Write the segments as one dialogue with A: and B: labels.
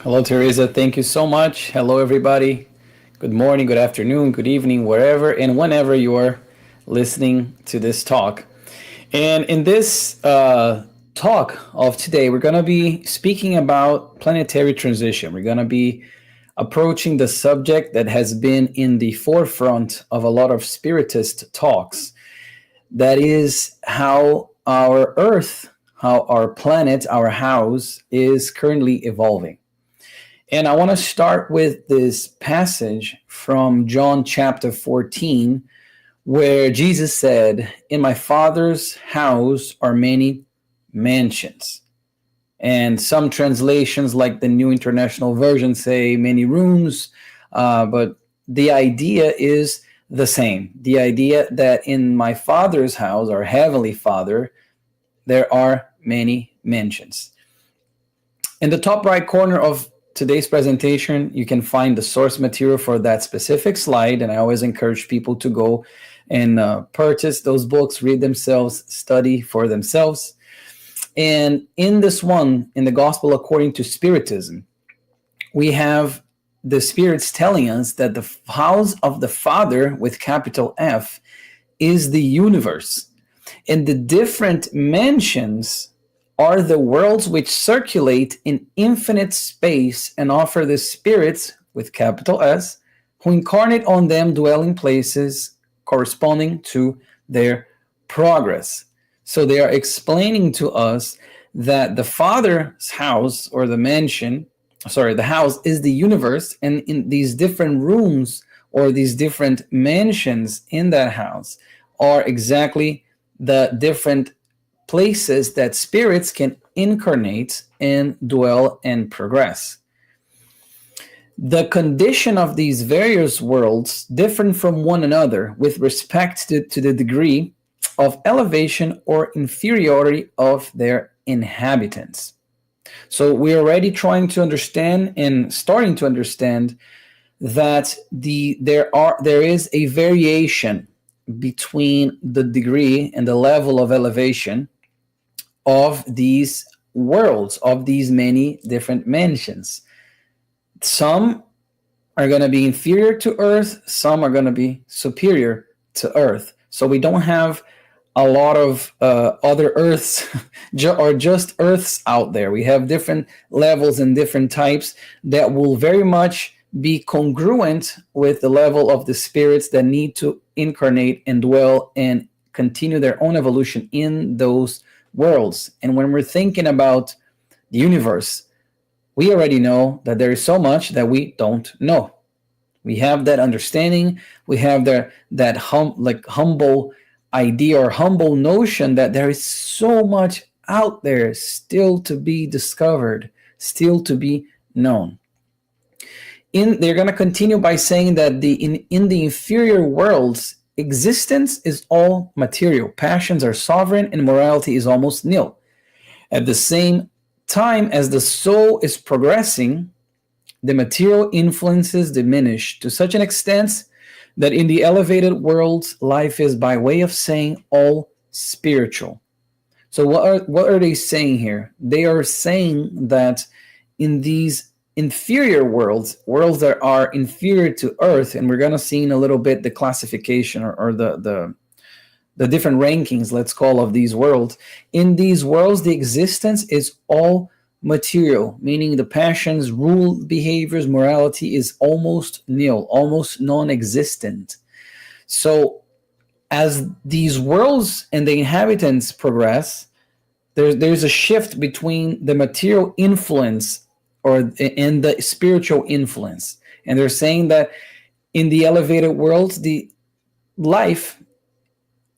A: Hello, Teresa. Thank you so much. Hello, everybody. Good morning, good afternoon, good evening, wherever and whenever you are listening to this talk. And in this talk of today, we're going to be speaking about planetary transition. We're going to be approaching the subject that has been in the forefront of a lot of spiritist talks. That is how our Earth, how our planet, our house is currently evolving. And I want to start with this passage from John chapter 14, where Jesus said, "In my Father's house are many mansions." And some translations, like the New International Version, say many rooms, but the idea is the same. The idea that in my Father's house, our Heavenly Father, there are many mansions. In the top right corner of today's presentation, you can find the source material for that specific slide, and I always encourage people to go and purchase those books, read themselves, study for themselves. And in this one, in the Gospel according to Spiritism, we have the spirits telling us that the house of the Father, with capital F, is the universe. And the different mansions are the worlds which circulate in infinite space and offer the spirits, with capital S, who incarnate on them dwelling places corresponding to their progress. So they are explaining to us that the Father's house, or the mansion, the house is the universe, and in these different rooms or these different mansions in that house are exactly the different places that spirits can incarnate and dwell and progress. The condition of these various worlds differ from one another with respect to the degree of elevation or inferiority of their inhabitants. So we're already trying to understand and starting to understand that there is a variation between the degree and the level of elevation of these worlds, of these many different mansions. Some are going to be inferior to Earth, some are going to be superior to Earth. So we don't have a lot of other Earths or just Earths out there. We have different levels and different types that will very much be congruent with the level of the spirits that need to incarnate and dwell and continue their own evolution in those worlds. And when we're thinking about the universe, we already know that there is so much that we don't know. We have that understanding. We have that humble idea or humble notion that there is so much out there still to be discovered, still to be known. They're going to continue by saying that in the inferior worlds, existence is all material. Passions are sovereign and morality is almost nil. At the same time as the soul is progressing, the material influences diminish to such an extent that in the elevated worlds, life is, by way of saying, all spiritual. So what are they saying here? They are saying that in these inferior worlds that are inferior to Earth, and we're going to see in a little bit the classification or the different rankings, let's call, of these worlds. In these worlds, the existence is all material, meaning the passions, rule, behaviors, morality is almost nil, almost non-existent. So as these worlds and the inhabitants progress, there's a shift between the material influence and the spiritual influence. And they're saying that in the elevated worlds, the life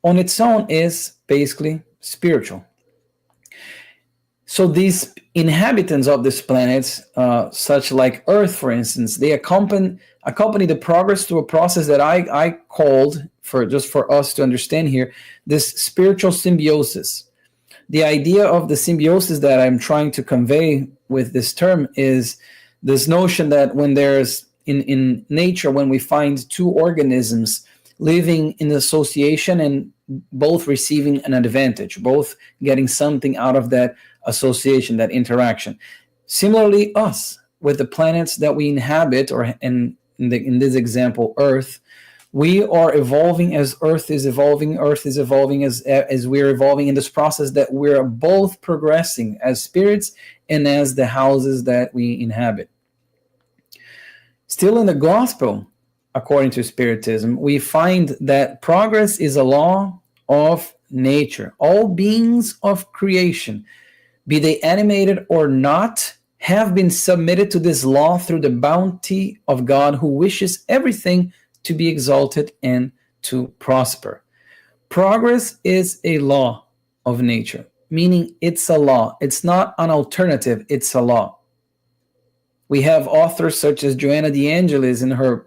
A: on its own is basically spiritual. So these inhabitants of this planet, such like Earth, for instance, they accompany the progress through a process that I called, for us to understand here, this spiritual symbiosis. The idea of the symbiosis that I'm trying to convey with this term is this notion that when there's in nature, when we find two organisms living in association and both receiving an advantage, both getting something out of that association, that interaction. Similarly, us, with the planets that we inhabit, or in this example, Earth, we are evolving as Earth is evolving. Earth is evolving as we're evolving in this process, that we're both progressing as spirits and as the houses that we inhabit. Still in the gospel, according to Spiritism, we find that progress is a law of nature. All beings of creation, be they animated or not, have been submitted to this law through the bounty of God, who wishes everything to be exalted and to prosper. Progress is a law of nature, meaning it's a law. It's not an alternative, it's a law. We have authors such as Joanna De Angelis in her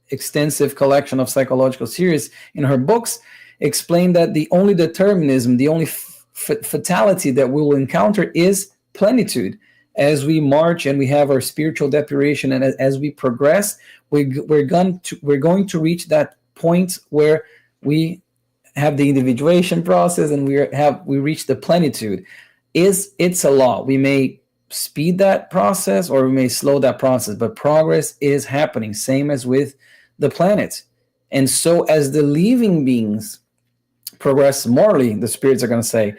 A: extensive collection of psychological series, in her books, explain that the only determinism, the only fatality that we will encounter is plenitude. As we march and we have our spiritual depuration, and as we progress, we're going to reach that point where we have the individuation process and we reach the plenitude. It's a law. We may speed that process or we may slow that process, but progress is happening, same as with the planet. And so as the living beings progress morally, the spirits are going to say,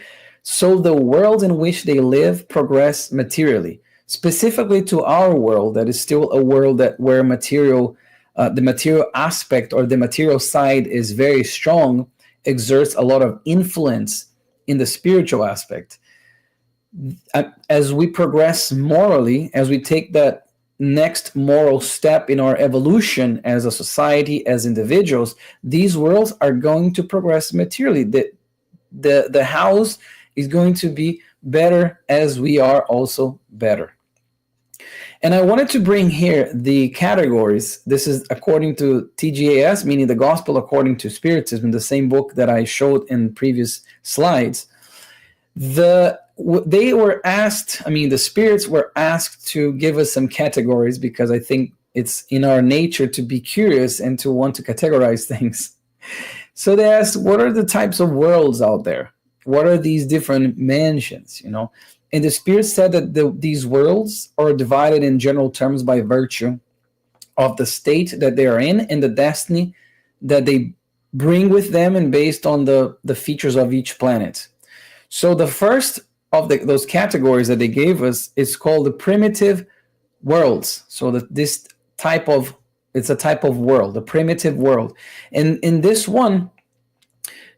A: so the world in which they live progress materially. Specifically to our world, that is still a world where the material aspect or the material side is very strong, exerts a lot of influence in the spiritual aspect. As we progress morally, as we take that next moral step in our evolution as a society, as individuals, these worlds are going to progress materially. The house is going to be better as we are also better. And I wanted to bring here the categories. This is according to TGAS, meaning the Gospel According to Spiritism, the same book that I showed in previous slides. The spirits were asked to give us some categories, because I think it's in our nature to be curious and to want to categorize things. So they asked, what are the types of worlds out there? What are these different mansions, And the Spirit said that these worlds are divided in general terms by virtue of the state that they are in and the destiny that they bring with them, and based on the features of each planet. So the first of those categories that they gave us is called the primitive worlds. So it's a type of world, the primitive world. And in this one,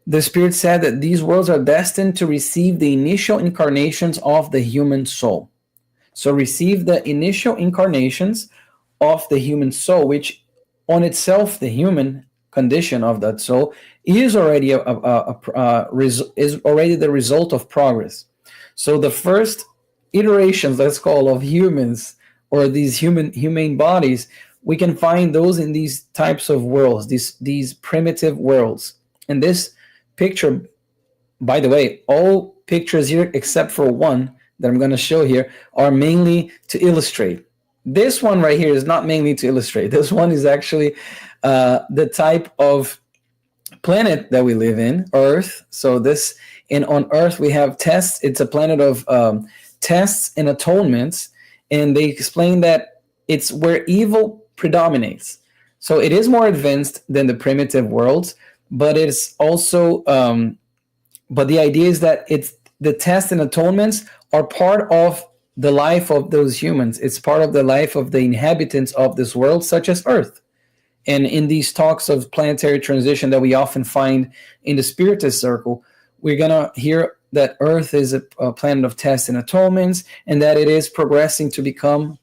A: the Spirit said that these worlds are destined to receive the initial incarnations of the human soul. So receive the initial incarnations of the human soul, which on itself, the human condition of that soul is already the result of progress. So the first iterations, let's call, of humans, or these humane bodies, we can find those in these types of worlds, these primitive worlds. And this picture, by the way, all pictures here except for one that I'm going to show here are mainly to illustrate. This one right here is not mainly to illustrate. This one is actually the type of planet that we live in, Earth. So on Earth we have tests. It's a planet of tests and atonements, and they explain that it's where evil predominates. So it is more advanced than the primitive worlds, but it's also but the idea is that it's the tests and atonements are part of the life of those humans. It's part of the life of the inhabitants of this world, such as Earth. And in these talks of planetary transition that we often find in the Spiritist circle, we're going to hear that Earth is a planet of tests and atonements, and that it is progressing to become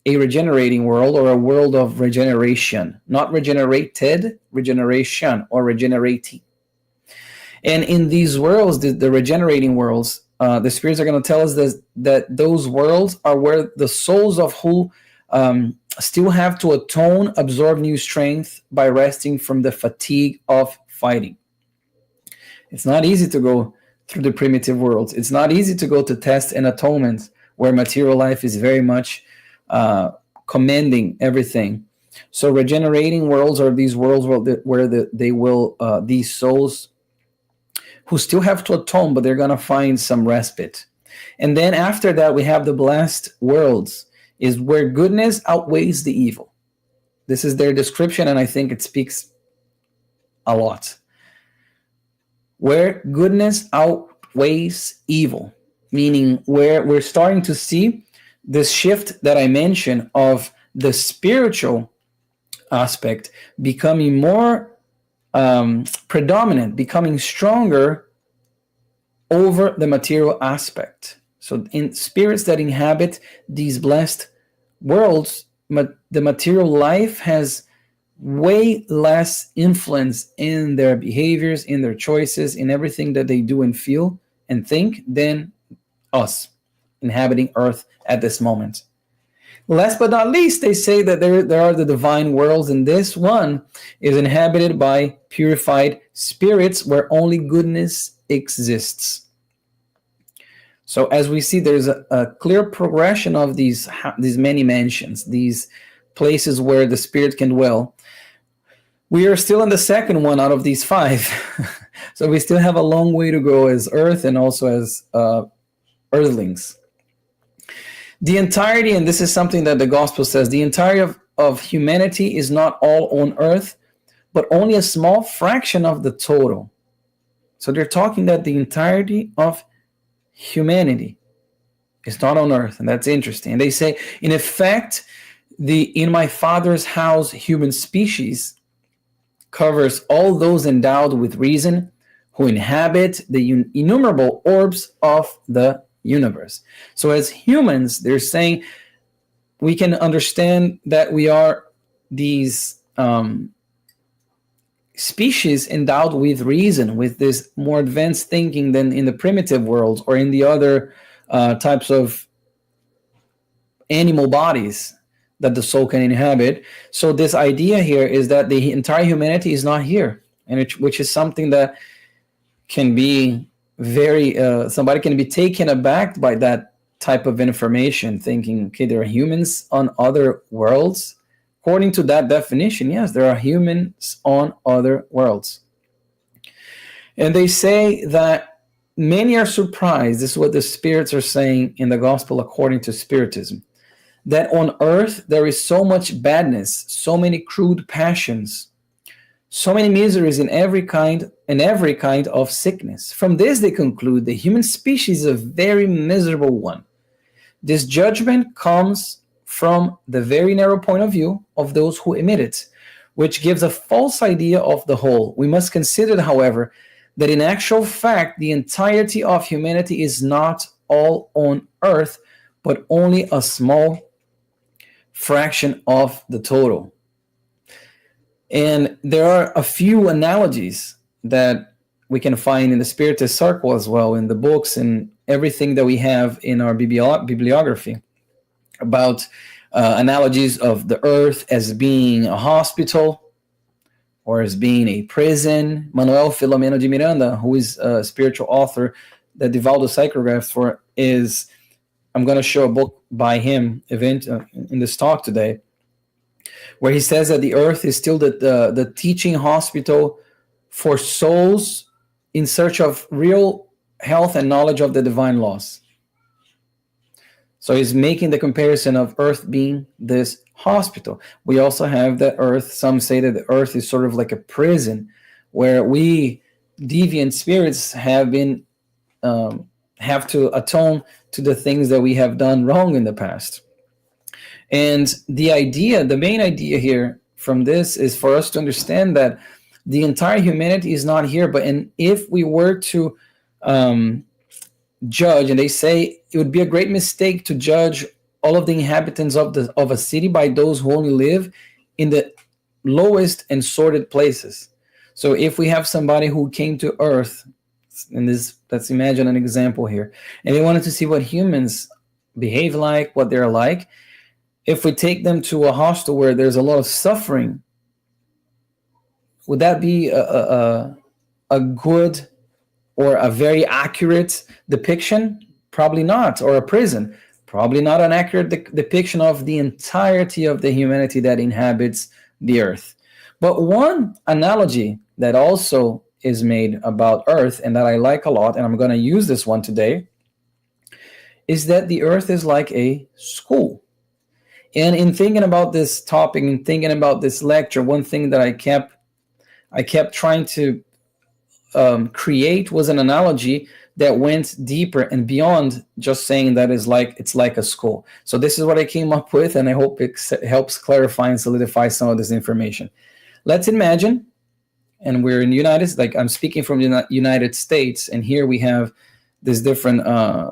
A: a regenerating world, or a world of regeneration. Not regenerated, regeneration, or regenerating. And in these worlds, the regenerating worlds, the spirits are going to tell us that those worlds are where the souls of who still have to atone, absorb new strength by resting from the fatigue of fighting. It's not easy to go through the primitive worlds. It's not easy to go to tests and atonements where material life is very much commanding everything. So regenerating worlds are these worlds where these souls who still have to atone, but they're going to find some respite. And then after that, we have the blessed worlds. is where goodness outweighs the evil. This is their description, and I think it speaks a lot. Where goodness outweighs evil, meaning where we're starting to see this shift that I mentioned of the spiritual aspect becoming more predominant, becoming stronger over the material aspect. So in spirits that inhabit these blessed worlds, the material life has way less influence in their behaviors, in their choices, in everything that they do and feel and think than us inhabiting Earth at this moment. Last but not least, they say that there are the divine worlds, and this one is inhabited by purified spirits where only goodness exists. So as we see, there's a clear progression of these many mansions, these places where the spirit can dwell. We are still in the second one out of these 5. So we still have a long way to go as Earth and also as Earthlings. The entirety, and this is something that the gospel says, the entirety of humanity is not all on Earth, but only a small fraction of the total. So they're talking that the entirety of humanity is not on Earth, and that's interesting. And they say, in effect, the in my Father's house human species covers all those endowed with reason who inhabit the innumerable orbs of the universe. So as humans, they're saying we can understand that we are these species endowed with reason, with this more advanced thinking than in the primitive worlds or in the other types of animal bodies that the soul can inhabit. So this idea here is that the entire humanity is not here, and which is something that can be very, somebody can be taken aback by that type of information, thinking, okay, there are humans on other worlds. According to that definition, yes, there are humans on other worlds. And they say that many are surprised, this is what the spirits are saying in the gospel according to Spiritism, that on earth there is so much badness, so many crude passions, so many miseries in every kind of sickness. From this they conclude the human species is a very miserable one. This judgment comes from the very narrow point of view of those who emit it, which gives a false idea of the whole. We must consider, however, that in actual fact the entirety of humanity is not all on earth, but only a small fraction of the total. And there are a few analogies that we can find in the Spiritist circle as well, in the books and everything that we have in our bibliography about analogies of the earth as being a hospital or as being a prison. Manuel Filomeno de Miranda, who is a spiritual author that Divaldo psychographs for, is, I'm going to show a book by him in this talk today, where he says that the earth is still the teaching hospital for souls in search of real health and knowledge of the divine laws. So he's making the comparison of earth being this hospital. We also have that earth, some say that the earth is sort of like a prison where we deviant spirits have to atone to the things that we have done wrong in the past. And the main idea here from this is for us to understand that the entire humanity is not here, and if we were to judge, and they say it would be a great mistake to judge all of the inhabitants of a city by those who only live in the lowest and sordid places. So if we have somebody who came to earth, and let's imagine an example here, and they wanted to see what humans behave like, what they're like, if we take them to a hostel where there's a lot of suffering, would that be a good or a very accurate depiction? Probably not. Or a prison? Probably not an accurate depiction of the entirety of the humanity that inhabits the earth. But one analogy that also is made about earth, and that I like a lot, and I'm going to use this one today, is that the earth is like a school. And in thinking about this topic and thinking about this lecture, one thing that I kept trying to create was an analogy that went deeper and beyond just saying that it's like a school. So this is what I came up with, and I hope it helps clarify and solidify some of this information. Let's imagine, and we're in the I'm speaking from the United States, and here we have these different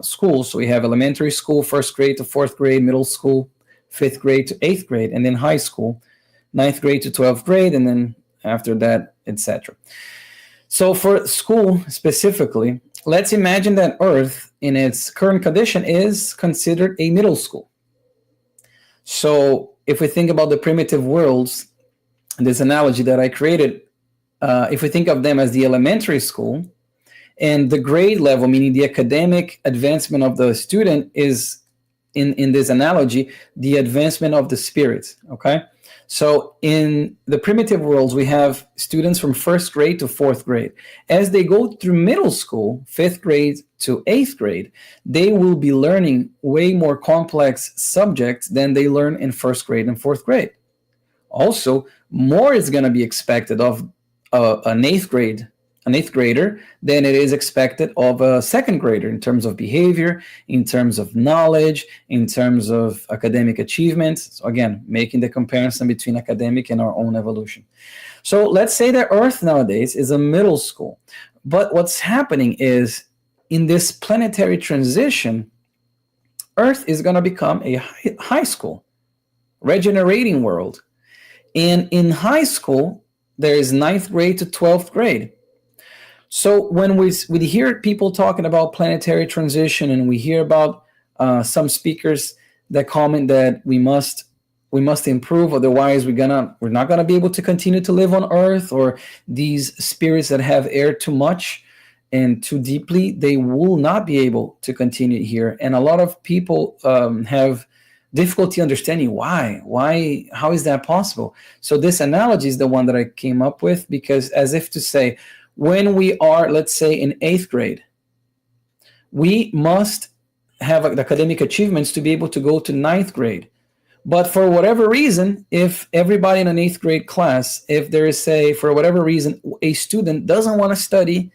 A: schools. So we have elementary school, first grade to fourth grade, middle school, fifth grade to eighth grade, and then high school, ninth grade to 12th grade, and then after that, etc. So for school specifically, let's imagine that Earth in its current condition is considered a middle school. So if we think about the primitive worlds, this analogy that I created, if we think of them as the elementary school, and the grade level, meaning the academic advancement of the student, is in this analogy, the advancement of the spirit, okay? So in the primitive worlds, we have students from first grade to fourth grade. As they go through middle school, fifth grade to eighth grade, they will be learning way more complex subjects than they learn in first grade and fourth grade. Also, more is going to be expected of an eighth grader than it is expected of a second grader in terms of behavior, in terms of knowledge, in terms of academic achievements. So again, making the comparison between academic and our own evolution. So let's say that Earth nowadays is a middle school. But what's happening is in this planetary transition, Earth is going to become a high school, regenerating world. And in high school, there is ninth grade to 12th grade. So when we hear people talking about planetary transition, and we hear about some speakers that comment that we must improve, otherwise we're not gonna be able to continue to live on Earth, or these spirits that have erred too much and too deeply, they will not be able to continue here. And a lot of people have difficulty understanding why, how is that possible? So this analogy is the one that I came up with, because as if to say, when we are, let's say, in eighth grade, we must have academic achievements to be able to go to ninth grade. But for whatever reason, if everybody in an eighth grade class, if there is, say, for whatever reason, a student doesn't want to study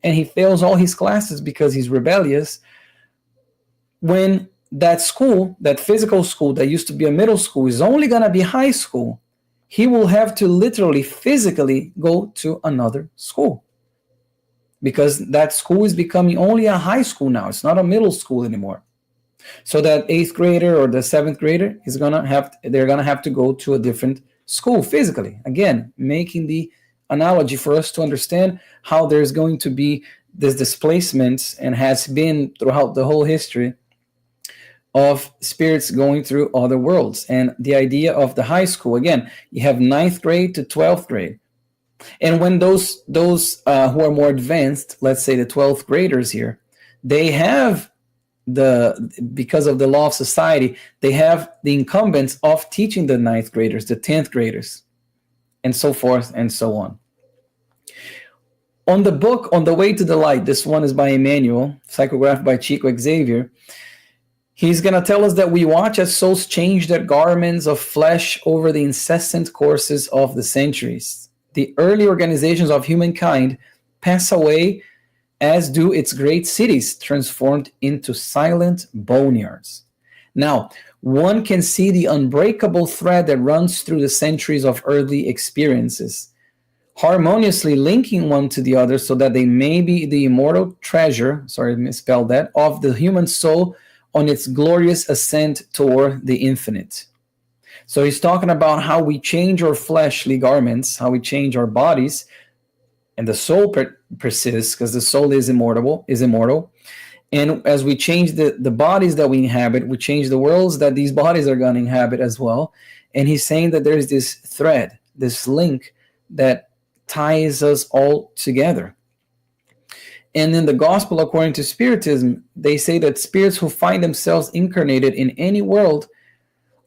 A: and he fails all his classes because he's rebellious, when that school, that physical school that used to be a middle school, is only going to be high school, he will have to literally, physically go to another school, because that school is becoming only a high school now. It's not a middle school anymore. So that eighth grader or the seventh grader they're gonna have to go to a different school physically. Again, making the analogy for us to understand how there's going to be this displacement, and has been throughout the whole history of spirits going through other worlds. And the idea of the high school, again, you have ninth grade to 12th grade. And when those who are more advanced, let's say the 12th graders here, they have because of the law of society, they have the incumbents of teaching the ninth graders, the 10th graders, and so forth and so on. On the book, On the Way to the Light, this one is by Emmanuel, psychographed by Chico Xavier. He's going to tell us that we watch as souls change their garments of flesh over the incessant courses of the centuries. The early organizations of humankind pass away, as do its great cities, transformed into silent boneyards. Now, one can see the unbreakable thread that runs through the centuries of earthly experiences, harmoniously linking one to the other so that they may be the immortal treasure, sorry, I misspelled that, of the human soul on its glorious ascent toward the infinite. So he's talking about how we change our fleshly garments, how we change our bodies, and the soul persists, because the soul is immortal. And as we change the bodies that we inhabit, we change the worlds that these bodies are going to inhabit as well. And he's saying that there's this thread, this link that ties us all together. And in the gospel, according to Spiritism, they say that spirits who find themselves incarnated in any world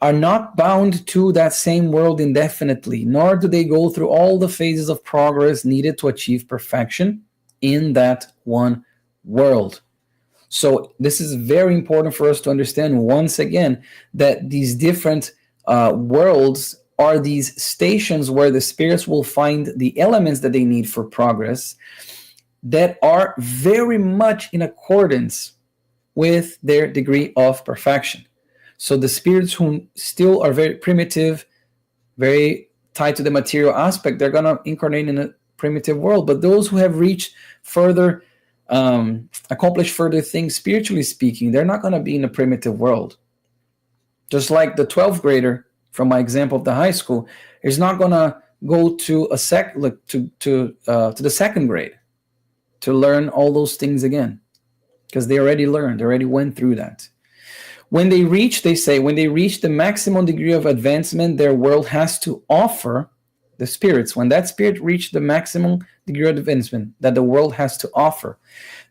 A: are not bound to that same world indefinitely, nor do they go through all the phases of progress needed to achieve perfection in that one world. So this is very important for us to understand once again, that these different worlds are these stations where the spirits will find the elements that they need for progress that are very much in accordance with their degree of perfection. So the spirits who still are very primitive, very tied to the material aspect, they're going to incarnate in a primitive world. But those who have reached further, accomplished further things spiritually speaking, they're not going to be in a primitive world. Just like the 12th grader from my example of the high school is not going to go to the second grade to learn all those things again, because they already learned, they already went through that. When they reach the maximum degree of advancement their world has to offer, the spirits, when that spirit reached the maximum degree of advancement that the world has to offer,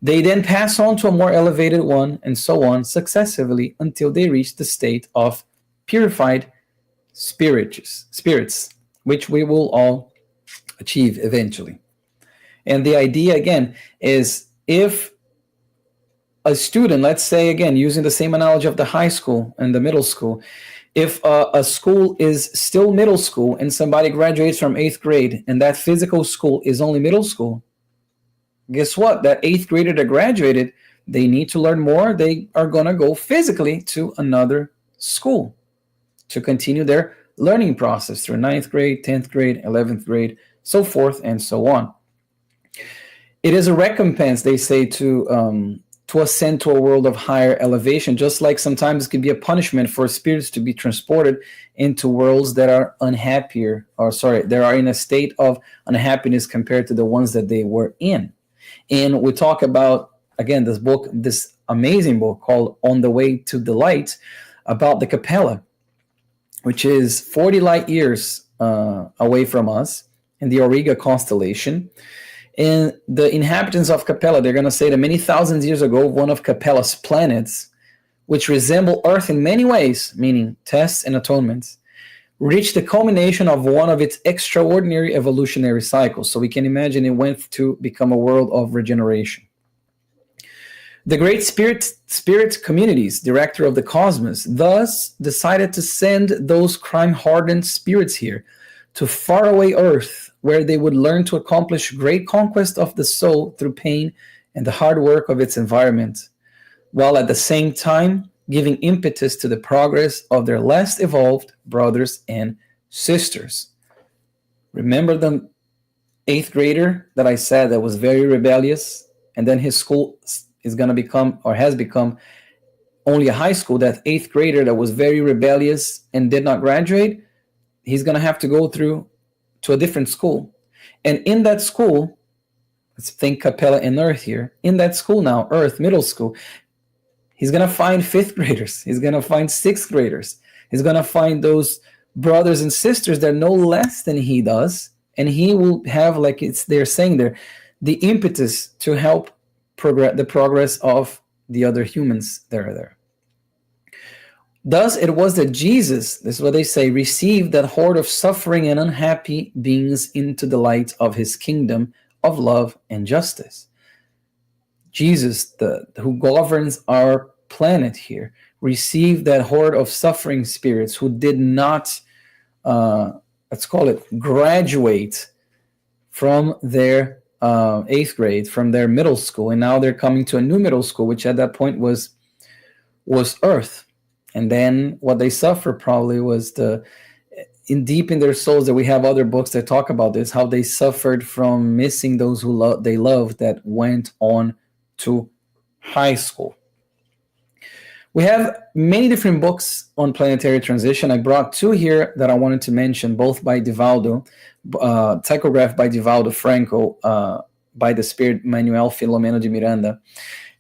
A: they then pass on to a more elevated one, and so on successively until they reach the state of purified spirits, which we will all achieve eventually. And the idea, again, is if a student, let's say, again, using the same analogy of the high school and the middle school, if a school is still middle school and somebody graduates from 8th grade and that physical school is only middle school, guess what? That 8th grader that graduated, they need to learn more. They are going to go physically to another school to continue their learning process through 9th grade, 10th grade, 11th grade, so forth and so on. It is a recompense, they say, to ascend to a world of higher elevation, just like sometimes it can be a punishment for spirits to be transported into worlds that are that are in a state of unhappiness compared to the ones that they were in. And we talk about, again, this amazing book called On the Way to the Light, about the Capella, which is 40 light years away from us in the Auriga constellation. And the inhabitants of Capella, they're going to say that many thousands of years ago, one of Capella's planets, which resemble Earth in many ways, meaning tests and atonements, reached the culmination of one of its extraordinary evolutionary cycles. So we can imagine it went to become a world of regeneration. The great spirit communities, director of the cosmos, thus decided to send those crime-hardened spirits here to faraway Earth, where they would learn to accomplish great conquest of the soul through pain and the hard work of its environment, while at the same time giving impetus to the progress of their less evolved brothers and sisters. Remember the 8th grader that I said that was very rebellious, and then his school is going to become, or has become, only a high school. That 8th grader that was very rebellious and did not graduate, he's going to have to go through to a different school. And in that school, let's think Capella and Earth here, in that school now, Earth, middle school, he's going to find 5th graders. He's going to find 6th graders. He's going to find those brothers and sisters that know less than he does. And he will have, like they're saying there, the impetus to help the progress of the other humans that are there. Thus, it was that Jesus, this is what they say, received that horde of suffering and unhappy beings into the light of his kingdom of love and justice. Jesus, who governs our planet here, received that horde of suffering spirits who did not, let's call it, graduate from their 8th grade, from their middle school, and now they're coming to a new middle school, which at that point was Earth. And then what they suffered probably was deep in their souls, that we have other books that talk about this, how they suffered from missing those who they loved that went on to high school. We have many different books on planetary transition. I brought 2 here that I wanted to mention, both by Divaldo, Psychograph by Divaldo Franco, by the spirit Manuel Filomeno de Miranda.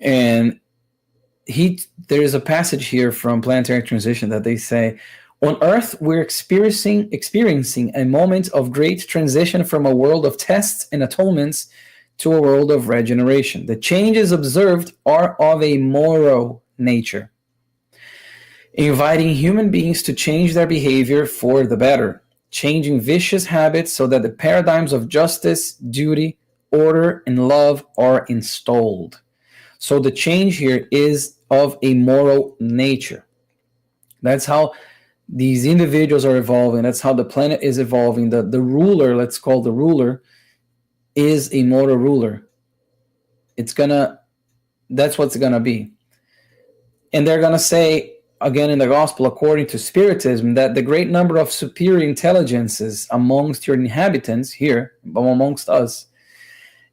A: And there is a passage here from Planetary Transition that they say, on Earth, we're experiencing a moment of great transition from a world of tests and atonements to a world of regeneration. The changes observed are of a moral nature, inviting human beings to change their behavior for the better, changing vicious habits so that the paradigms of justice, duty, order, and love are installed. So the change here is of a moral nature. That's how These individuals are evolving. That's how the planet is evolving. The ruler, let's call the ruler, is a mortal ruler. That's what's gonna be. And they're gonna say, again in the gospel, according to Spiritism, that the great number of superior intelligences amongst your inhabitants here, amongst us,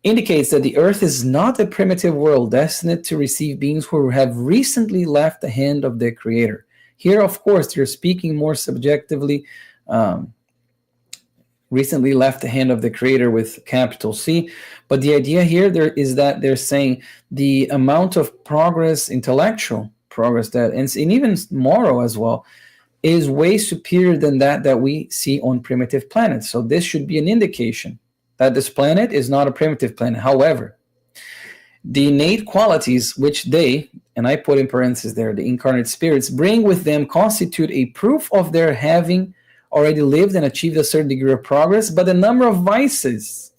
A: indicates that the earth is not a primitive world destined to receive beings who have recently left the hand of their creator. Here, of course, they're speaking more subjectively, recently left the hand of the creator with capital C. But the idea here is that they're saying the amount of progress, intellectual progress, that and even moral as well, is way superior than that we see on primitive planets. So this should be an indication that this planet is not a primitive planet. However, the innate qualities which they, and I put in parentheses there, the incarnate spirits, bring with them constitute a proof of their having already lived and achieved a certain degree of progress, but the number of vices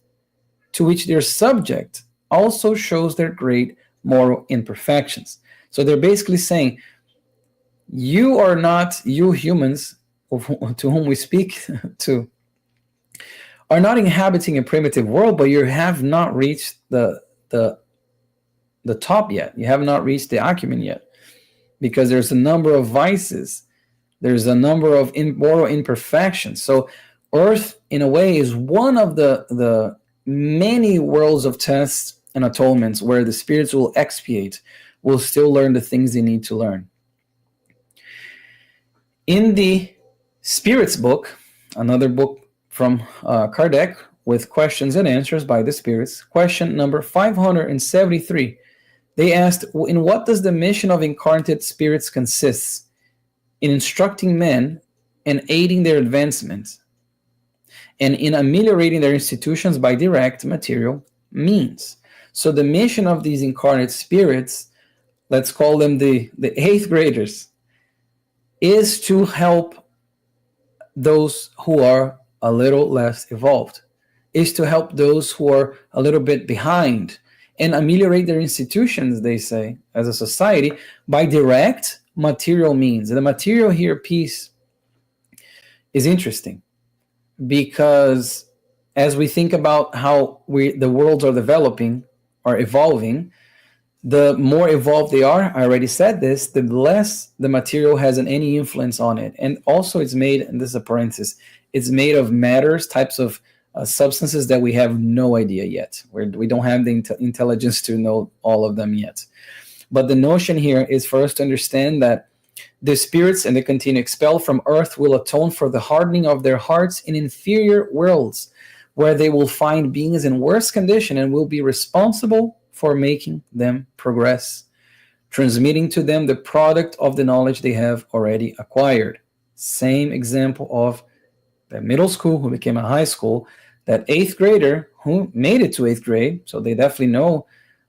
A: to which they're subject also shows their great moral imperfections. So they're basically saying, you are not, you humans, to whom we speak to, are not inhabiting a primitive world, but you have not reached the top yet. You have not reached the acumen yet, because there's a number of vices. There's a number of moral imperfections. So Earth, in a way, is one of the many worlds of tests and atonements where the spirits will expiate, will still learn the things they need to learn. In the Spirits book, another book from Kardec with questions and answers by the spirits, question number 573, they asked, in what does the mission of incarnate spirits consist? In instructing men and aiding their advancement, and in ameliorating their institutions by direct material means. So the mission of these incarnate spirits, let's call them the 8th graders, is to help those who are a little less evolved, is to help those who are a little bit behind, and ameliorate their institutions, they say, as a society, by direct material means. And the material here piece is interesting, because as we think about how the worlds are developing, are evolving, the more evolved they are, I already said this, the less the material has any influence on it. And also it's made, and this is a parenthesis, it's made of matters, types of substances that we have no idea yet. We don't have the intelligence to know all of them yet. But the notion here is for us to understand that the spirits, and they continue, expelled from earth will atone for the hardening of their hearts in inferior worlds, where they will find beings in worse condition and will be responsible for making them progress, transmitting to them the product of the knowledge they have already acquired. Same example of the middle school who became a high school, that 8th grader who made it to 8th grade, so they definitely know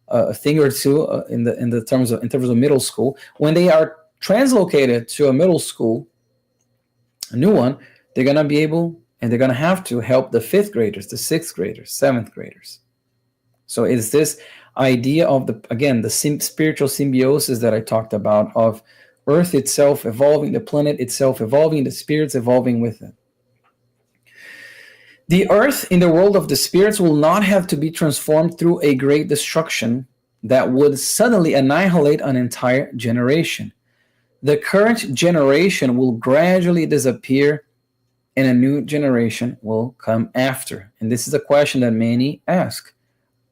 A: a thing or two in terms of middle school. When they are translocated to a middle school, a new one, they're going to be able, and they're going to have to help the 5th graders, the 6th graders, 7th graders. So it's this idea of the spiritual symbiosis that I talked about, of Earth itself evolving, the planet itself evolving, the spirits evolving with it. The earth in the world of the spirits will not have to be transformed through a great destruction that would suddenly annihilate an entire generation. The current generation will gradually disappear and a new generation will come after. And this is a question that many ask.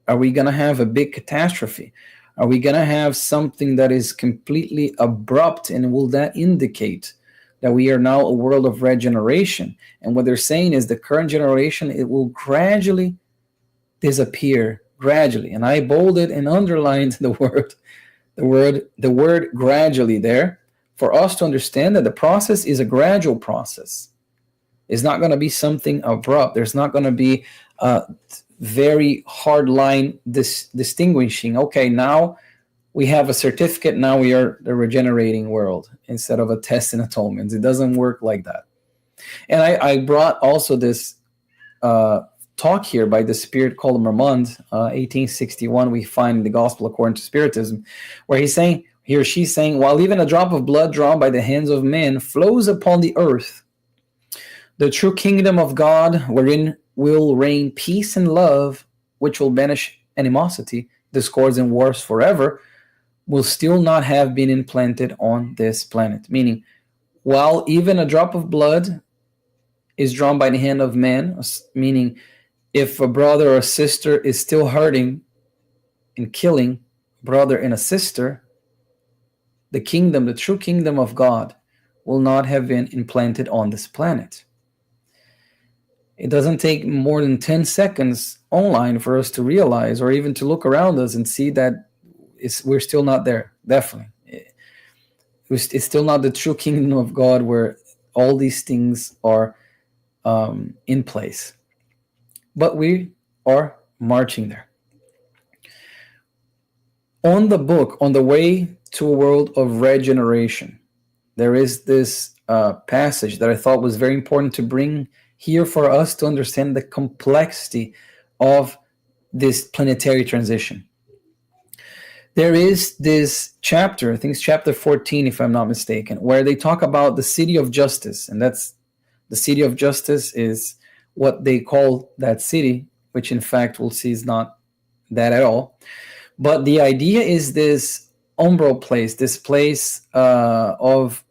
A: Are we going to have a big catastrophe? Are we going to have something that is completely abrupt, and will that indicate that we are now a world of regeneration? And what they're saying is the current generation, it will gradually disappear, gradually. And I bolded and underlined the word gradually there, for us to understand that the process is a gradual process. It's not going to be something abrupt. There's not going to be a very hard line distinguishing, okay, now we have a certificate, now we are the regenerating world, instead of a test and atonement. It doesn't work like that. And I brought also this talk here by the spirit called Marmont, 1861, we find in the Gospel according to Spiritism, where he here she's saying, while even a drop of blood drawn by the hands of men flows upon the earth, the true kingdom of God, wherein will reign peace and love, which will banish animosity, discords, and wars forever, will still not have been implanted on this planet. Meaning, while even a drop of blood is drawn by the hand of man, meaning if a brother or a sister is still hurting and killing a brother and a sister, the kingdom, the true kingdom of God, will not have been implanted on this planet. It doesn't take more than 10 seconds online for us to realize, or even to look around us and see that we're still not there. Definitely. It's still not the true kingdom of God where all these things are in place. But we are marching there. On the book, On the Way to a World of Regeneration, there is this passage that I thought was very important to bring here for us to understand the complexity of this planetary transition. There is this chapter, I think it's chapter 14, if I'm not mistaken, where they talk about the city of justice. And that's the city of justice is what they call that city, which in fact we'll see is not that at all. But the idea is this umbral place, this place of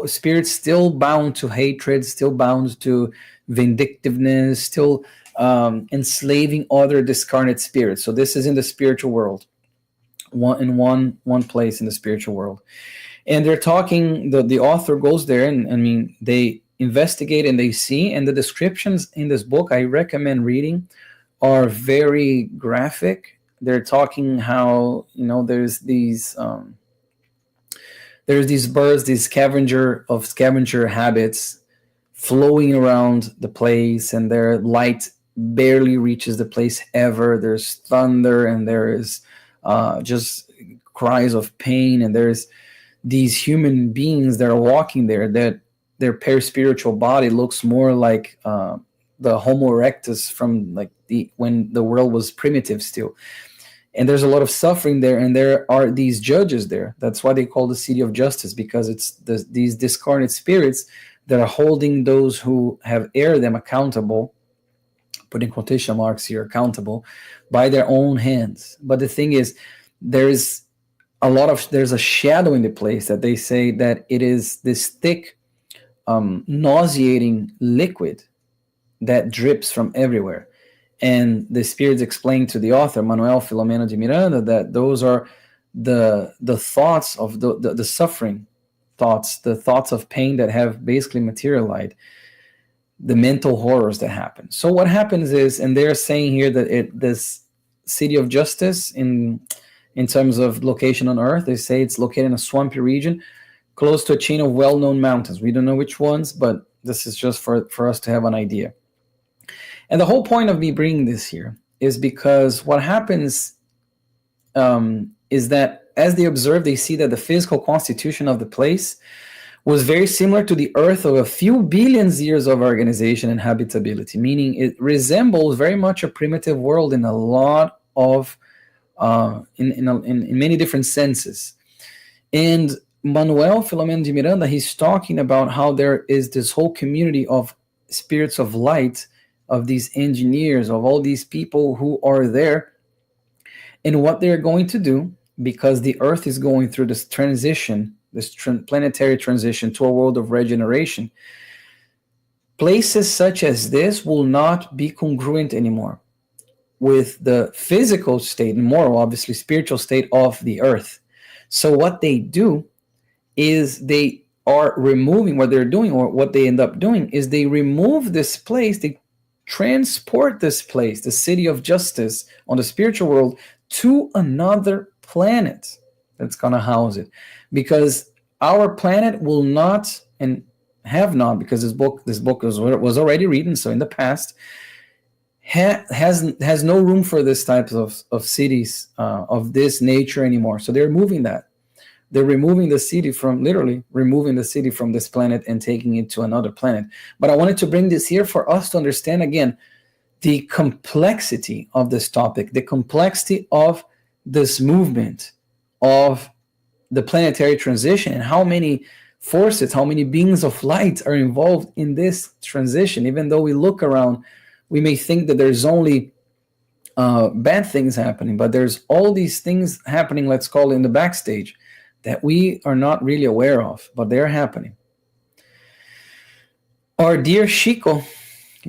A: spirits still bound to hatred, still bound to vindictiveness, still enslaving other discarnate spirits. So this is in the spiritual world, one place in the spiritual world. And they're talking, the author goes there, and I mean, they investigate and they see, and the descriptions in this book I recommend reading are very graphic. They're talking how, there's these birds, these scavenger habits flowing around the place, and their light barely reaches the place ever. There's thunder, and there is just cries of pain, and there's these human beings that are walking there that their paraspiritual body looks more like the Homo erectus from like when the world was primitive still. And there's a lot of suffering there, and there are these judges there. That's why they call the city of justice, because it's these discarnate spirits that are holding those who have erred them accountable, putting quotation marks here, accountable, by their own hands. But the thing is, there's a shadow in the place that they say that it is this thick, nauseating liquid that drips from everywhere. And the spirits explain to the author, Manuel Filomeno de Miranda, that those are the thoughts of the suffering thoughts, the thoughts of pain that have basically materialized, the mental horrors that happen. So what happens is, and they're saying here that this city of justice, in terms of location on Earth, they say it's located in a swampy region close to a chain of well-known mountains. We don't know which ones, but this is just for us to have an idea. And the whole point of me bringing this here is because what happens is that as they observe, they see that the physical constitution of the place was very similar to the Earth of a few billions years of organization and habitability, meaning it resembles very much a primitive world in a lot of, in many different senses. And Manuel Filomeno de Miranda, he's talking about how there is this whole community of spirits of light, of these engineers, of all these people who are there, and what they're going to do, because the Earth is going through this transition, this planetary transition to a world of regeneration. Places such as this will not be congruent anymore with the physical state, and more obviously spiritual state of the Earth. So what they do is they are removing, what they're doing, or what they end up doing is they remove this place, they transport this place, the city of justice on the spiritual world, to another planet that's going to house it. Because our planet will not, and have not, because this book was already written, so in the past, has no room for this type of cities of this nature anymore. So they're moving that. They're removing the city from, literally removing the city from this planet and taking it to another planet. But I wanted to bring this here for us to understand, again, the complexity of this topic, the complexity of this movement of the planetary transition and how many forces, how many beings of light are involved in this transition. Even though we look around, we may think that there's only bad things happening, but there's all these things happening, let's call it in the backstage, that we are not really aware of, but they're happening. Our dear Chico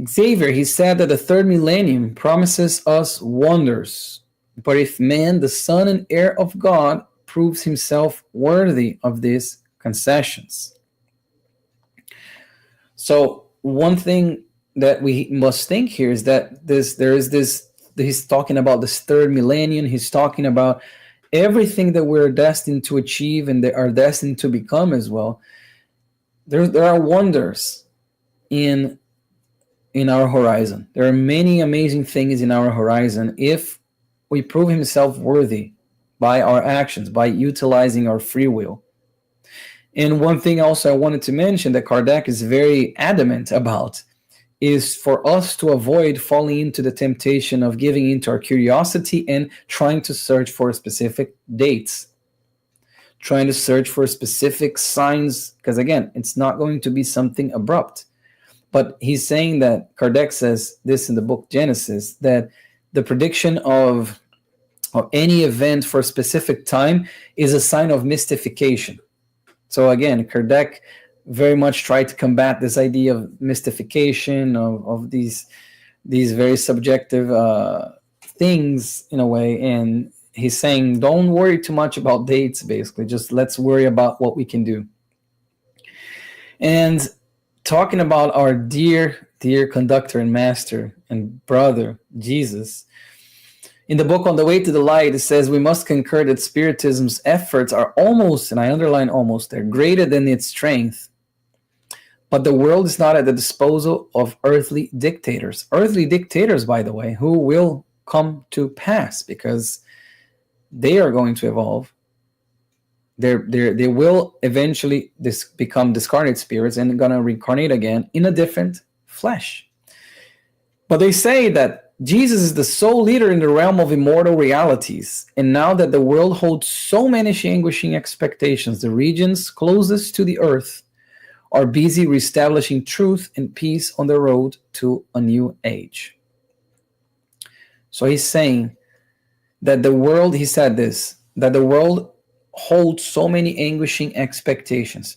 A: Xavier, he said that the third millennium promises us wonders, but if man, the son and heir of God, proves himself worthy of these concessions. So one thing that we must think here is that he's talking about this third millennium. He's talking about everything that we're destined to achieve and that are destined to become as well. There are wonders in our horizon. There are many amazing things in our horizon if we prove himself worthy by our actions, by utilizing our free will. And one thing also I wanted to mention that Kardec is very adamant about is for us to avoid falling into the temptation of giving into our curiosity and trying to search for specific dates, trying to search for specific signs, because again, it's not going to be something abrupt. But he's saying that, Kardec says this in the book Genesis, that the prediction of any event for a specific time is a sign of mystification. So again, Kardec very much tried to combat this idea of mystification, of these very subjective things in a way. And he's saying, don't worry too much about dates, basically. Just let's worry about what we can do. And talking about our dear conductor and master and brother, Jesus, in the book On the Way to the Light, it says, we must concur that Spiritism's efforts are almost, and I underline almost, they're greater than its strength. But the world is not at the disposal of earthly dictators. Earthly dictators, by the way, who will come to pass because they are going to evolve. They will eventually become discarnate spirits and going to reincarnate again in a different flesh. But they say that Jesus is the sole leader in the realm of immortal realities. And now that the world holds so many anguishing expectations, the regions closest to the earth are busy reestablishing truth and peace on the road to a new age. So he's saying that the world, he said this, that the world holds so many anguishing expectations.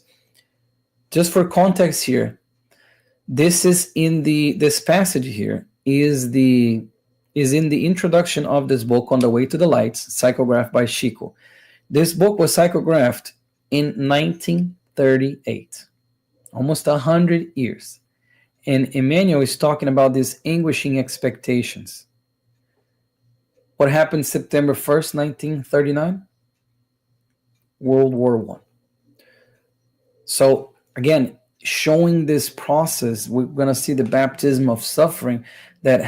A: Just for context here, this is in this passage here is in the introduction of this book, On the Way to the Lights, psychographed by Chico. This book was psychographed in 1938, almost 100 years. And Emmanuel is talking about these anguishing expectations. What happened September 1st, 1939? World War I. So again, showing this process, we're going to see the baptism of suffering that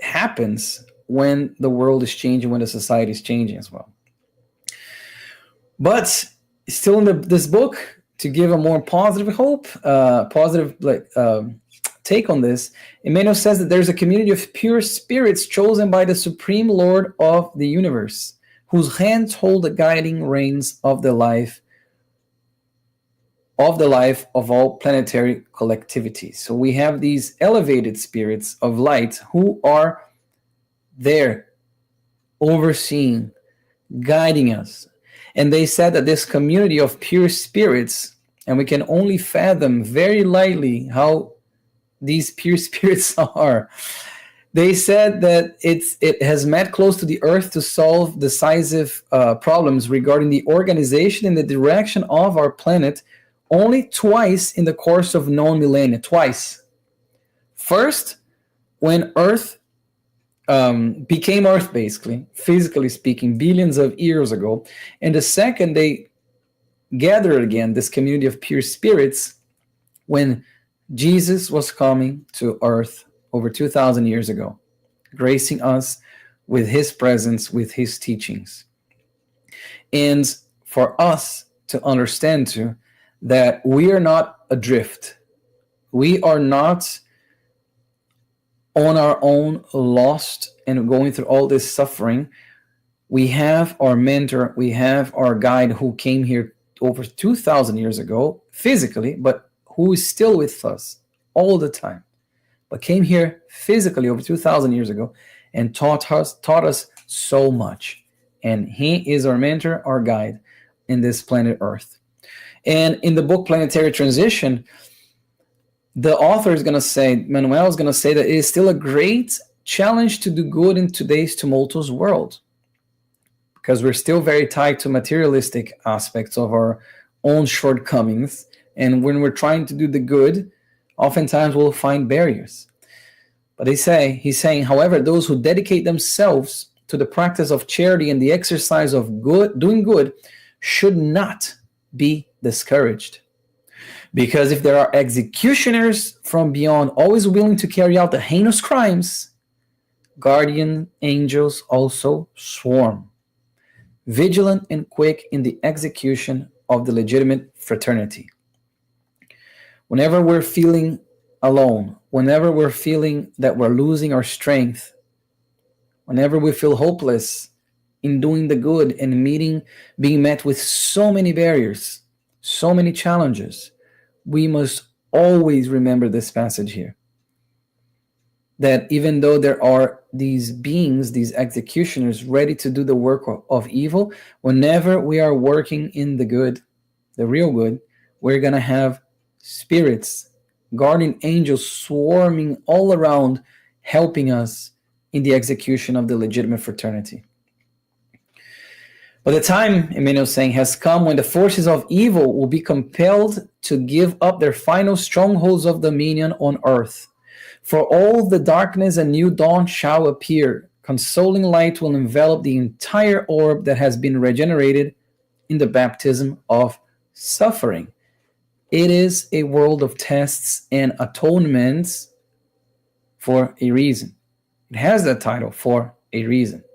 A: happens when the world is changing, when the society is changing as well. But still in this book, to give a more positive hope, take on this, Emmanuel says that there's a community of pure spirits chosen by the Supreme Lord of the universe, whose hands hold the guiding reins of the life of all planetary collectivity. So we have these elevated spirits of light who are there overseeing, guiding us. And they said that this community of pure spirits, and we can only fathom very lightly how these pure spirits are. They said that it has met close to the earth to solve decisive problems regarding the organization and the direction of our planet only twice in the course of known millennia. Twice. First, when Earth became Earth, basically, physically speaking, billions of years ago. And the second, they gathered again, this community of pure spirits, when Jesus was coming to Earth over 2,000 years ago, gracing us with his presence, with his teachings. And for us to understand too, that we are not adrift. We are not on our own, lost and going through all this suffering. We have our mentor, we have our guide who came here over 2,000 years ago physically, but who is still with us all the time, but came here physically over 2,000 years ago and taught us so much. And he is our mentor, our guide in this planet Earth. And in the book Planetary Transition, the author is going to say, Manuel is going to say, that it is still a great challenge to do good in today's tumultuous world, because we're still very tied to materialistic aspects of our own shortcomings. And when we're trying to do the good, oftentimes we'll find barriers. But he's saying, however, those who dedicate themselves to the practice of charity and the exercise of doing good should not be discouraged. Because if there are executioners from beyond always willing to carry out the heinous crimes, guardian angels also swarm, vigilant and quick in the execution of the legitimate fraternity. Whenever we're feeling alone, whenever we're feeling that we're losing our strength, whenever we feel hopeless in doing the good and being met with so many barriers, so many challenges, we must always remember this passage here. That even though there are these beings, these executioners ready to do the work of evil, whenever we are working in the good, the real good, we're going to have spirits, guardian angels swarming all around, helping us in the execution of the legitimate fraternity. But the time, Emmanuel is saying, has come when the forces of evil will be compelled to give up their final strongholds of dominion on earth. For all the darkness a new dawn shall appear. Consoling light will envelop the entire orb that has been regenerated in the baptism of suffering. It is a world of tests and atonements for a reason. It has that title for a reason.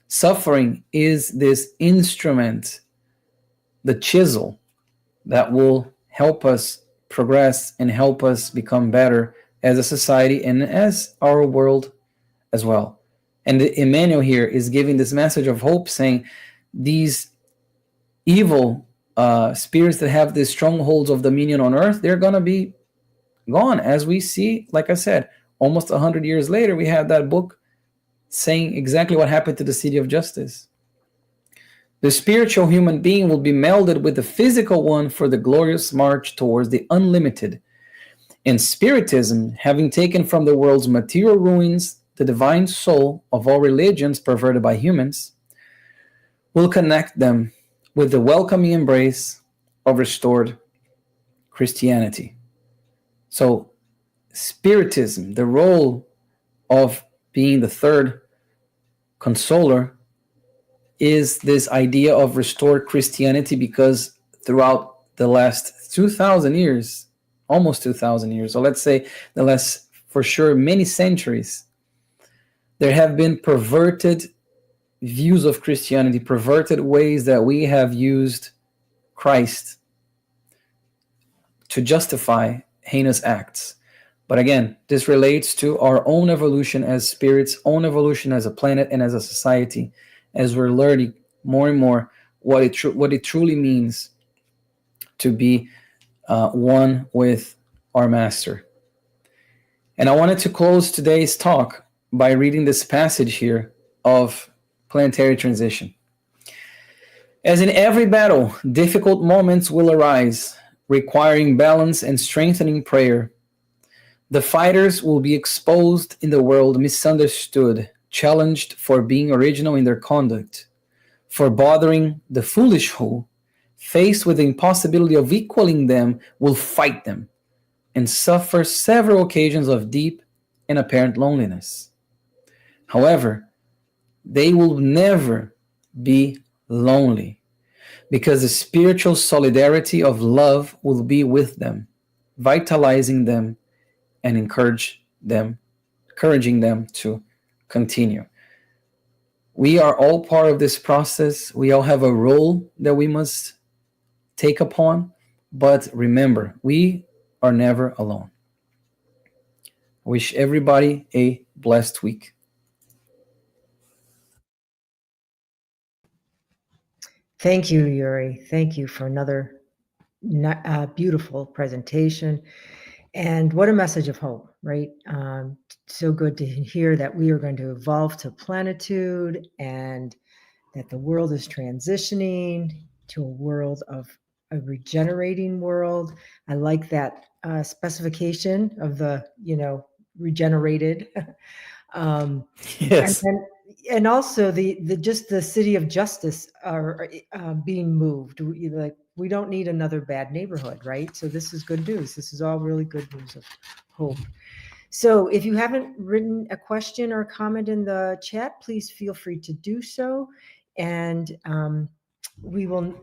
A: Suffering is this instrument, the chisel, that will help us progress and help us become better as a society and as our world as well. And Emmanuel here is giving this message of hope, saying these evil spirits that have these strongholds of dominion on earth, they're going to be gone. As we see, like I said, almost 100 years later, we have that book saying exactly what happened to the City of Justice. The spiritual human being will be melded with the physical one for the glorious march towards the unlimited. And Spiritism, having taken from the world's material ruins the divine soul of all religions perverted by humans, will connect them with the welcoming embrace of restored Christianity. So, Spiritism, the role of being the third consoler, is this idea of restored Christianity, because throughout the last 2,000 years, almost 2,000 years, or let's say the last, for sure, many centuries, there have been perverted views of Christianity, perverted ways that we have used Christ to justify heinous acts. But again, this relates to our own evolution as spirits, own evolution as a planet and as a society, as we're learning more and more what it truly means to be one with our Master. And I wanted to close today's talk by reading this passage here of Planetary Transition. As in every battle, difficult moments will arise, requiring balance and strengthening prayer. The fighters will be exposed in the world, misunderstood, challenged for being original in their conduct, for bothering the foolish who, faced with the impossibility of equaling them, will fight them and suffer several occasions of deep and apparent loneliness. However, they will never be lonely, because the spiritual solidarity of love will be with them, vitalizing them and encouraging them to continue. We are all part of this process. We all have a role that we must take upon, but remember, we are never alone. I wish everybody a blessed week.
B: Thank you, Yuri. Thank you for another beautiful presentation. And what a message of hope, right? So good to hear that we are going to evolve to plenitude and that the world is transitioning to a world of a regenerating world. I like that specification of the, regenerated. um, and
A: Yes.
B: then, and also the just the city of justice are being moved. We don't need another bad neighborhood, right? So this is good news. This is all really good news of hope. So if you haven't written a question or a comment in the chat, please feel free to do so. And we will,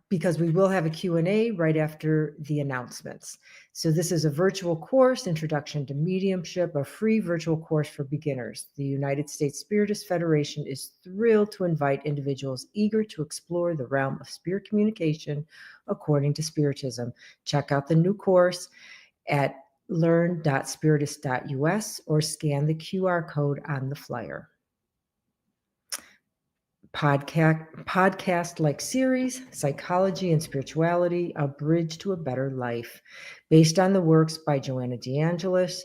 B: because we will have a Q&A right after the announcements. So this is a virtual course, Introduction to Mediumship, a free virtual course for beginners. The United States Spiritist Federation is thrilled to invite individuals eager to explore the realm of spirit communication according to Spiritism. Check out the new course at learn.spiritist.us or scan the QR code on the flyer. Podcast-like series, Psychology and Spirituality, A Bridge to a Better Life, based on the works by Joanna DeAngelis.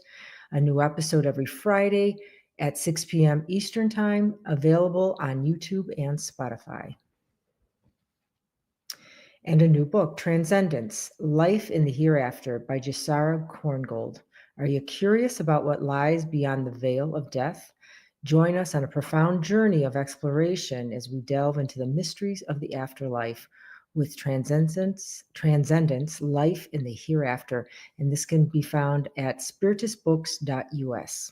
B: A new episode every Friday at 6 p.m. Eastern Time, available on YouTube and Spotify. And a new book, Transcendence, Life in the Hereafter by Jasara Korngold. Are you curious about what lies beyond the veil of death? Join us on a profound journey of exploration as we delve into the mysteries of the afterlife with Transcendence, Life in the Hereafter. And this can be found at spiritistbooks.us.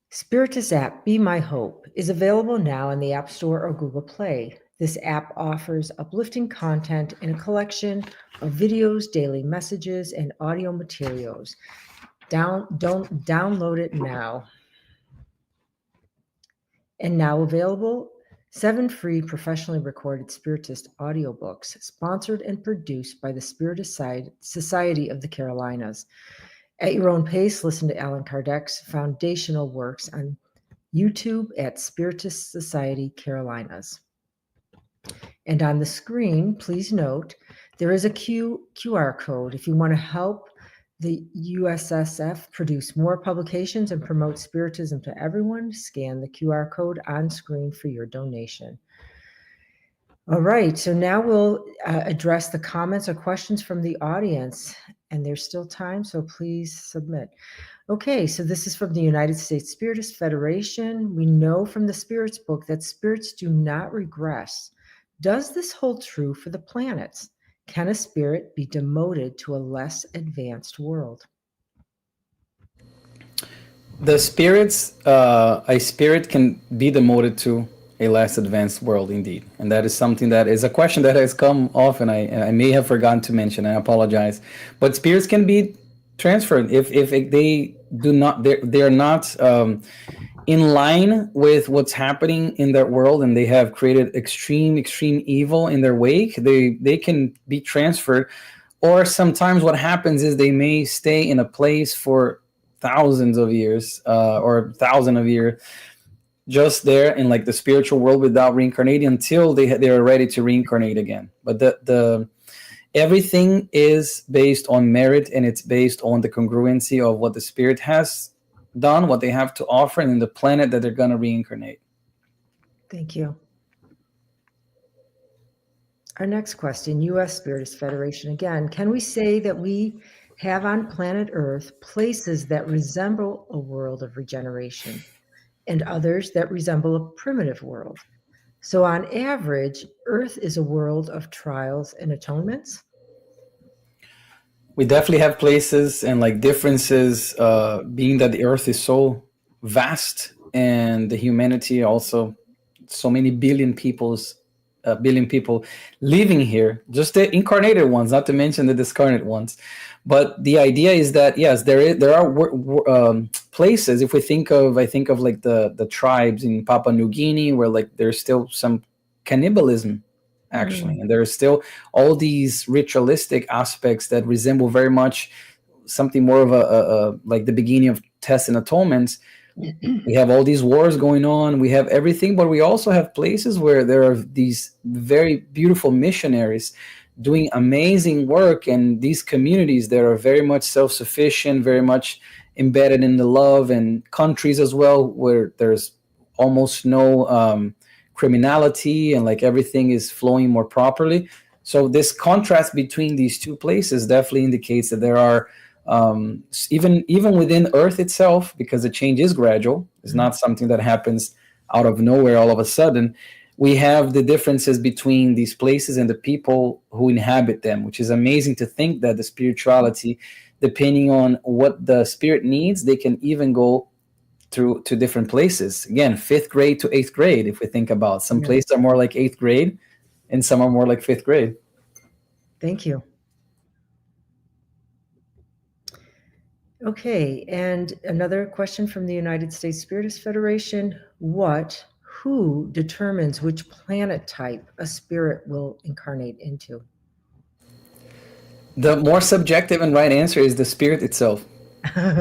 B: Spiritist app, Be My Hope, is available now in the App Store or Google Play. This app offers uplifting content in a collection of videos, daily messages, and audio materials. Download it now. And now available, 7 free professionally recorded Spiritist audiobooks, sponsored and produced by the Spiritist Society of the Carolinas. At your own pace, listen to Allan Kardec's foundational works on YouTube at Spiritist Society Carolinas. And on the screen, please note, there is a QR code if you want to help the USSF produce more publications and promote Spiritism to everyone. Scan the QR code on screen for your donation. All right, so now we'll address the comments or questions from the audience, and there's still time, so please submit. Okay, so this is from the United States Spiritist Federation. We know from the Spirits book that spirits do not regress. Does this hold true for the planets? Can a spirit be demoted to a less advanced world?
A: A spirit can be demoted to a less advanced world, indeed, and that is something that is a question that has come often. I may have forgotten to mention. I apologize, but spirits can be transferred if they do not. They are not in line with what's happening in their world, and they have created extreme evil in their wake. They can be transferred, or sometimes what happens is they may stay in a place for thousands of years or thousand of years, just there in like the spiritual world without reincarnating until they are ready to reincarnate again. But the everything is based on merit, and it's based on the congruency of what the spirit has done, what they have to offer, and the planet that they're going to reincarnate.
B: Thank you. Our next question, U.S. Spiritist Federation again. Can we say that we have on planet Earth places that resemble a world of regeneration and others that resemble a primitive world? So on average, Earth is a world of trials and atonements?
A: We definitely have places and like differences, being that the Earth is so vast and the humanity also so many billion people living here, just the incarnated ones, not to mention the discarnate ones. But the idea is that yes, there are places. If we I think of like the tribes in Papua New Guinea, where like there's still some cannibalism actually, and there are still all these ritualistic aspects that resemble very much something more of a like the beginning of tests and atonements. We have all these wars going on, we have everything, but we also have places where there are these very beautiful missionaries doing amazing work, and these communities that are very much self-sufficient, very much embedded in the love, and countries as well where there's almost no criminality, and like everything is flowing more properly. So this contrast between these two places definitely indicates that there are, even within Earth itself, because the change is gradual. It's not something that happens out of nowhere all of a sudden. We have the differences between these places and the people who inhabit them, which is amazing to think that the spirituality, depending on what the spirit needs, they can even go through to different places. Again, fifth grade to eighth grade. If we think about, some
B: Yeah.
A: places are more like eighth grade, and some are more like fifth grade.
B: Thank you. Okay, and another question from the United States Spiritist Federation. Who determines which planet type a spirit will incarnate into?
A: The more subjective and right answer is the spirit itself,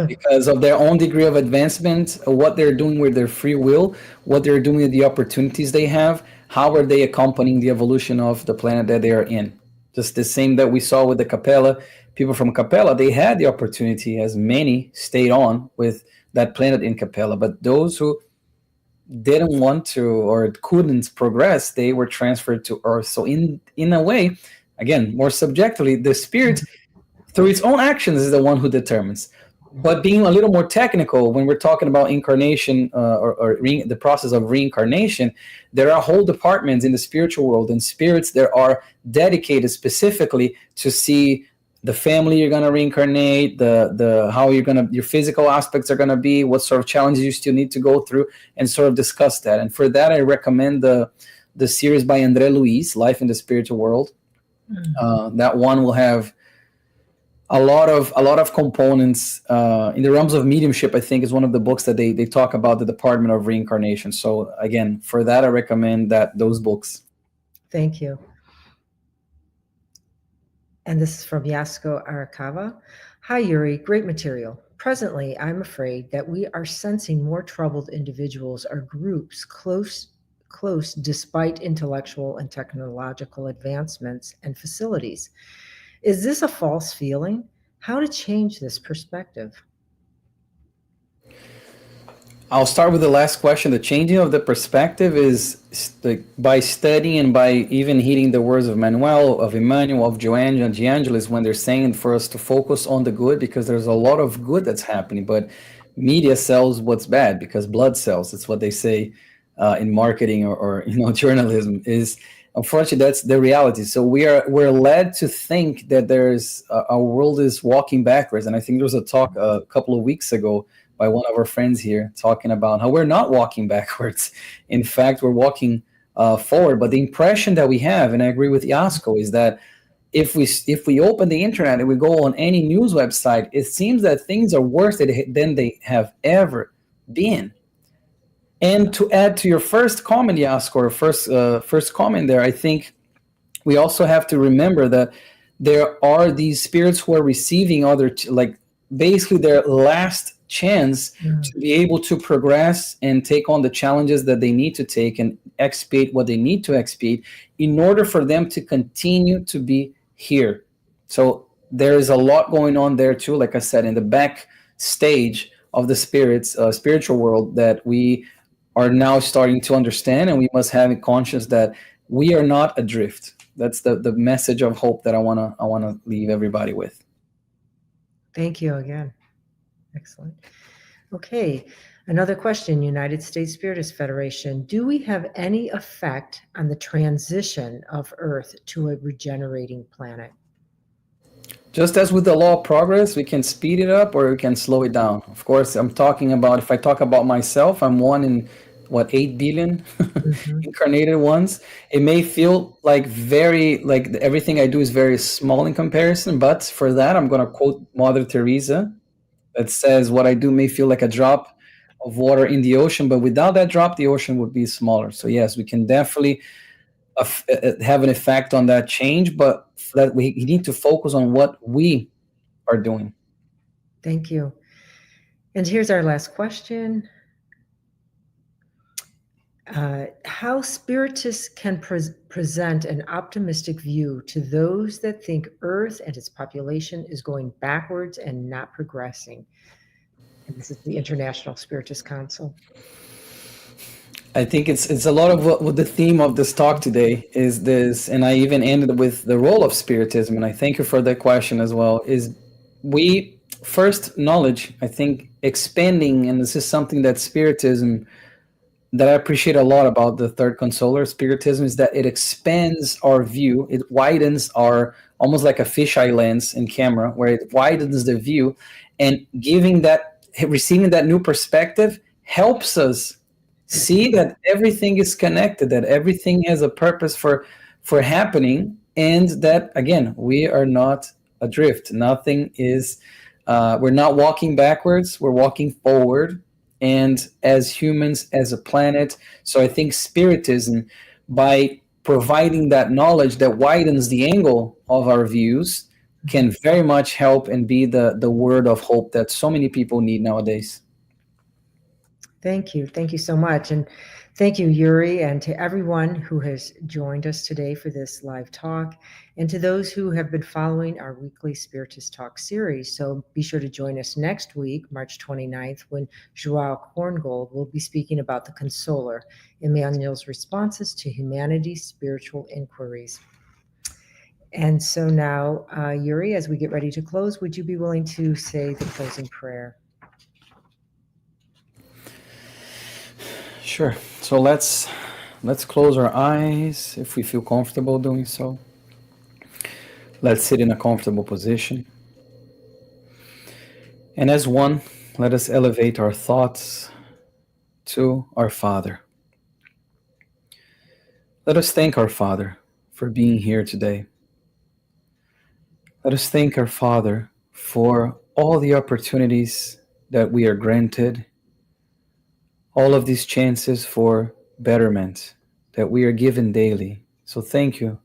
A: because of their own degree of advancement, what they're doing with their free will, what they're doing with the opportunities they have, how are they accompanying the evolution of the planet that they are in. Just the same that we saw with the Capella, people from Capella, they had the opportunity, as many stayed on with that planet in Capella, but those who didn't want to or couldn't progress, they were transferred to Earth. So in a way, again, more subjectively, the spirit through its own actions is the one who determines. But being a little more technical, when we're talking about incarnation, the process of reincarnation, there are whole departments in the spiritual world and spirits that are dedicated specifically to see the family you're going to reincarnate, the how you're going to, your physical aspects are going to be, what sort of challenges you still need to go through, and sort of discuss that. And for that, I recommend the series by André Luiz, Life in the Spiritual World. That one will have a lot of components in the realms of mediumship. I think is one of the books that they talk about the department of reincarnation. So again, for that, I recommend those books.
B: Thank you. And this is from Yasko Arakawa. Hi, Yuri. Great material. Presently, I'm afraid that we are sensing more troubled individuals or groups close despite intellectual and technological advancements and facilities. Is this a false feeling? How to change this perspective?
A: I'll start with the last question. The changing of the perspective is by studying and by even heeding the words of Manuel, of Emmanuel, of Joanne and DeAngelis, when they're saying for us to focus on the good, because there's a lot of good that's happening. But media sells what's bad because blood sells. It's what they say in marketing or journalism. Is unfortunately that's the reality. So we're led to think that there's our world is walking backwards. And I think there was a talk a couple of weeks ago by one of our friends here talking about how we're not walking backwards. In fact, we're walking forward. But the impression that we have, and I agree with Yasko, is that if we open the internet and we go on any news website, it seems that things are worse than they have ever been. And to add to your first comment, Yasko, or first comment there, I think we also have to remember that there are these spirits who are receiving like basically their last chance to be able to progress and take on the challenges that they need to take and expiate what they need to expiate in order for them to continue to be here. So there is a lot going on there too, like I said, in the back stage of the spiritual world, that we are now starting to understand, and we must have in conscience that we are not adrift. That's the message of hope that I wanna leave everybody with.
B: Thank you again. Excellent. Okay, another question, United States Spiritist Federation. Do we have any effect on the transition of Earth to a regenerating planet?
A: Just as with the law of progress, we can speed it up or we can slow it down. Of course, I'm talking about, if I talk about myself, I'm one in what, 8 billion incarnated ones. It may feel like everything I do is very small in comparison, but for that, I'm going to quote Mother Teresa that says, what I do may feel like a drop of water in the ocean, but without that drop, the ocean would be smaller. So yes, we can definitely have an effect on that change, but that we need to focus on what we are doing.
B: Thank you. And here's our last question. how spiritists can present an optimistic view to those that think Earth and its population is going backwards and not progressing. And this is the International Spiritist Council.
A: I think it's a lot of what the theme of this talk today is this, and I even ended with the role of spiritism, and I thank you for that question as well. Is we first knowledge, I think expanding, and this is something that spiritism that I appreciate a lot about the third consoler spiritism is that it expands our view, it widens our almost like a fisheye lens in camera, where it widens the view, and giving that receiving that new perspective helps us see that everything is connected, that everything has a purpose for happening, and that again we are not adrift. Nothing is. We're not walking backwards. We're walking forward, and as humans, as a planet. So I think spiritism, by providing that knowledge that widens the angle of our views, can very much help and be the word of hope that so many people need nowadays.
B: Thank you. Thank you so much. And thank you, Yuri, and to everyone who has joined us today for this live talk, and to those who have been following our weekly Spiritist Talk series. So be sure to join us next week, March 29th, when Joao Korngold will be speaking about the Consoler, Emmanuel's responses to humanity's spiritual inquiries. And so now, Yuri, as we get ready to close, would you be willing to say the closing prayer?
A: Sure. So let's close our eyes if we feel comfortable doing so. Let's sit in a comfortable position. And as one, let us elevate our thoughts to our Father. Let us thank our Father for being here today. Let us thank our Father for all the opportunities that we are granted, all of these chances for betterment that we are given daily. So thank you,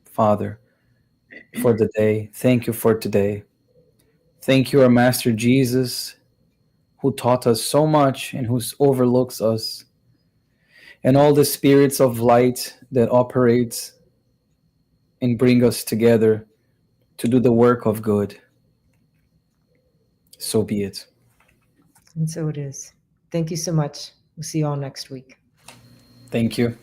A: Father, for the day. Thank you for today. Thank you, our Master Jesus, who taught us so much and who overlooks us, and all the spirits of light that operate and bring us together to do the work of good. So be it.
B: And so it is. Thank you so much. We'll see you all next week.
A: Thank you.